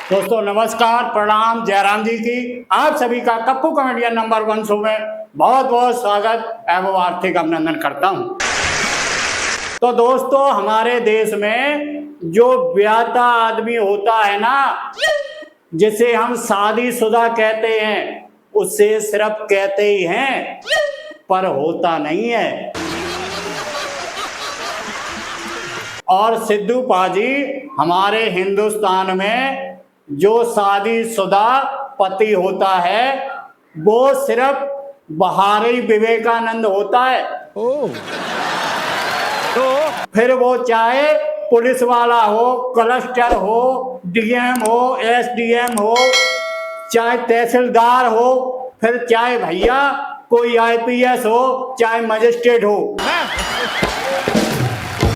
दोस्तों नमस्कार, प्रणाम, जयराम जी की आप सभी का कप्पू कॉमेडियन नंबर 1 शो में बहुत बहुत स्वागत एवं आर्थिक अभिनंदन करता हूं। तो दोस्तों हमारे देश में जो ब्याता आदमी होता है ना, जिसे हम शादीशुदा कहते हैं, उसे सिर्फ कहते ही हैं पर होता नहीं है। और सिद्धू पाजी हमारे हिंदुस्तान में जो शादीशुदा पति होता है वो सिर्फ बहारी विवेकानंद होता है। तो फिर वो चाहे पुलिस वाला हो, कलेक्टर हो, डीएम हो, एसडीएम हो, चाहे तहसीलदार हो, फिर चाहे भैया कोई आईपीएस हो, चाहे मजिस्ट्रेट हो,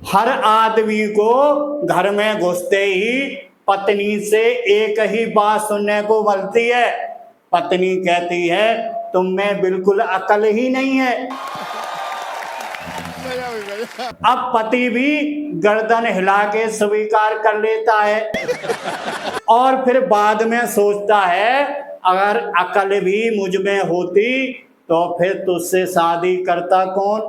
हर आदमी को घर में घुसते ही पत्नी से एक ही बात सुनने को मिलती है। पत्नी कहती है तुम में बिल्कुल अकल ही नहीं है। अब पति भी गर्दन हिला के स्वीकार कर लेता है और फिर बाद में सोचता है अगर अकल भी मुझ में होती तो फिर तुझसे शादी करता कौन।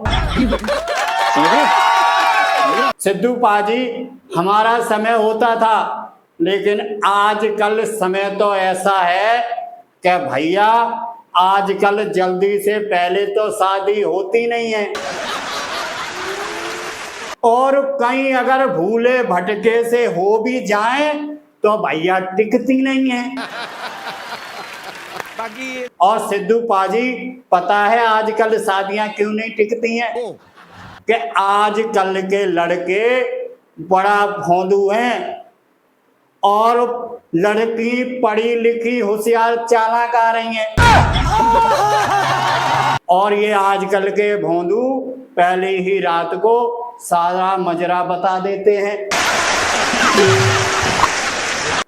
सिद्धू पाजी हमारा समय होता था, लेकिन आजकल समय तो ऐसा है कि भैया आजकल जल्दी से पहले तो शादी होती नहीं है और कहीं अगर भूले भटके से हो भी जाए तो भैया टिकती नहीं है। और सिद्धू पाजी पता है आजकल शादियां क्यों नहीं टिकती हैं? कि आजकल के लड़के बड़ा भोंदू हैं और लड़की पढ़ी लिखी होशियार चालाक आ रही हैं। और ये आजकल के भोंदू पहले ही रात को सारा मजरा बता देते हैं।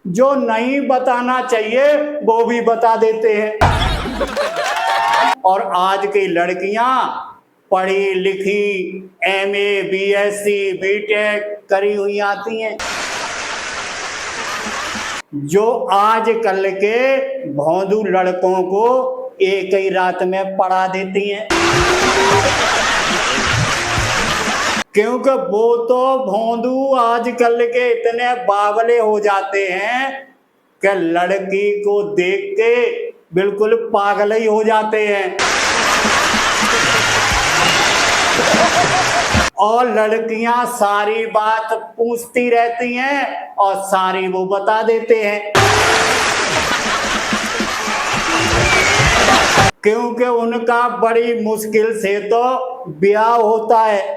जो नहीं बताना चाहिए वो भी बता देते हैं। और आज की लड़कियां पढ़ी लिखी एमए, बीएससी, बीटेक करी हुई आती हैं, जो आजकल के भोंदू लड़कों को एक ही रात में पढ़ा देती हैं। क्योंकि वो तो भोंदू आजकल के इतने बावले हो जाते हैं कि लड़की को देख के बिल्कुल पागल ही हो जाते हैं और लड़कियां सारी बात पूछती रहती हैं और सारी वो बता देते हैं, क्योंकि उनका बड़ी मुश्किल से तो ब्याह होता है।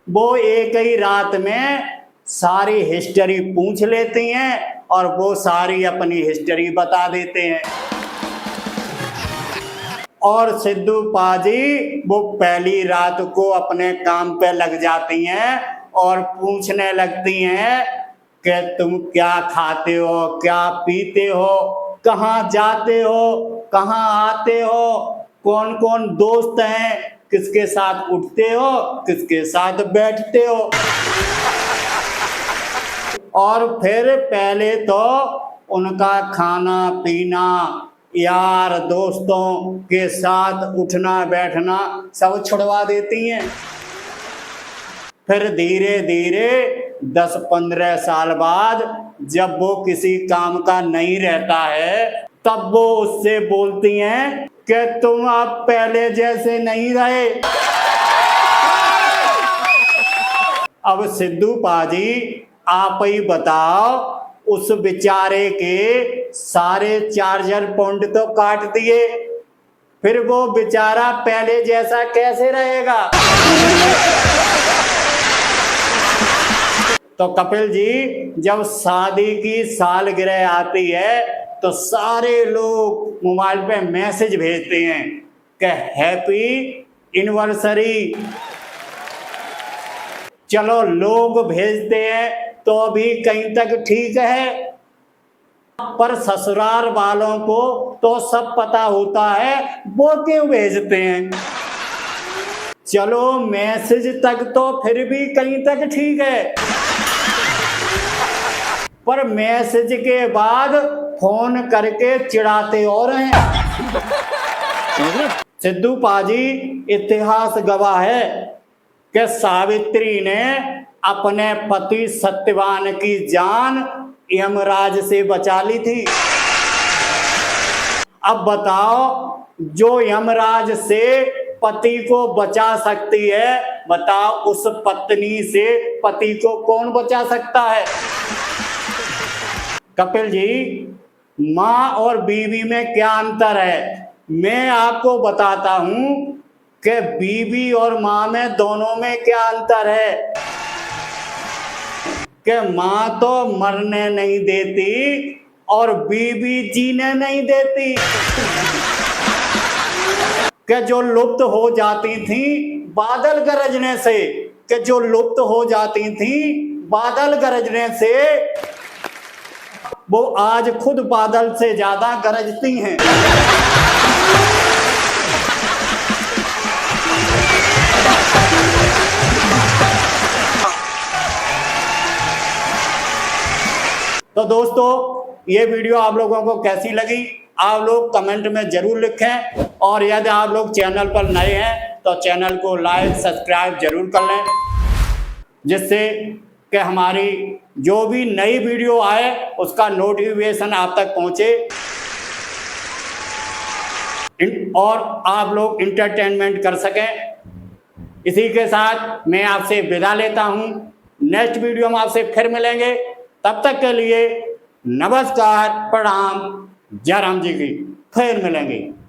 वो एक ही रात में सारी हिस्ट्री पूछ लेती हैं और वो सारी अपनी हिस्ट्री बता देते हैं। और सिद्धू पाजी वो पहली रात को अपने काम पे लग जाती हैं और पूछने लगती हैं कि तुम क्या खाते हो, क्या पीते हो, कहाँ जाते हो, कहाँ आते हो, कौन कौन दोस्त हैं, किसके साथ उठते हो, किसके साथ बैठते हो। और फिर पहले तो उनका खाना पीना, यार दोस्तों के साथ उठना बैठना सब छुड़वा देती हैं। फिर धीरे धीरे 10-15 साल बाद जब वो किसी काम का नहीं रहता है तब वो उससे बोलती हैं कि तुम अब पहले जैसे नहीं रहे। अब सिद्धू पाजी आप ही बताओ, उस बेचारे के सारे चार्जर पॉइंट तो काट दिए, फिर वो बेचारा पहले जैसा कैसे रहेगा। तो कपिल जी जब शादी की सालगिरह आती है तो सारे लोग मोबाइल पे मैसेज भेजते हैं कि हैप्पी एनिवर्सरी। चलो लोग भेजते हैं तो भी कहीं तक ठीक है, पर ससुराल वालों को तो सब पता होता है, वो क्यों भेजते हैं। चलो मैसेज तक तो फिर भी कहीं तक ठीक है, पर मैसेज के बाद फोन करके चिढ़ाते और हैं। सिद्धू पाजी, इतिहास गवाह है कि सावित्री ने अपने पति सत्यवान की जान यमराज से बचा ली थी। अब बताओ, जो यमराज से पति को बचा सकती है, बताओ उस पत्नी से पति को कौन बचा सकता है? कपिल जी, माँ और बीवी में क्या अंतर है? मैं आपको बताता हूं कि बीवी और माँ में दोनों में क्या अंतर है। कि माँ तो मरने नहीं देती और बीवी जीने नहीं देती। कि जो लुप्त हो जाती थी बादल गरजने से, कि जो लुप्त हो जाती थी बादल गरजने से, वो आज खुद बादल से ज्यादा गरजती हैं। तो दोस्तों, ये वीडियो आप लोगों को कैसी लगी आप लोग कमेंट में जरूर लिखें, और यदि आप लोग चैनल पर नए हैं तो चैनल को लाइक सब्सक्राइब जरूर कर लें, जिससे कि हमारी जो भी नई वीडियो आए उसका नोटिफिकेशन आप तक पहुंचे और आप लोग इंटरटेनमेंट कर सकें। इसी के साथ मैं आपसे विदा लेता हूं। नेक्स्ट वीडियो में आपसे फिर मिलेंगे। तब तक के लिए नमस्कार, प्रणाम, जय राम जी की। फिर मिलेंगे।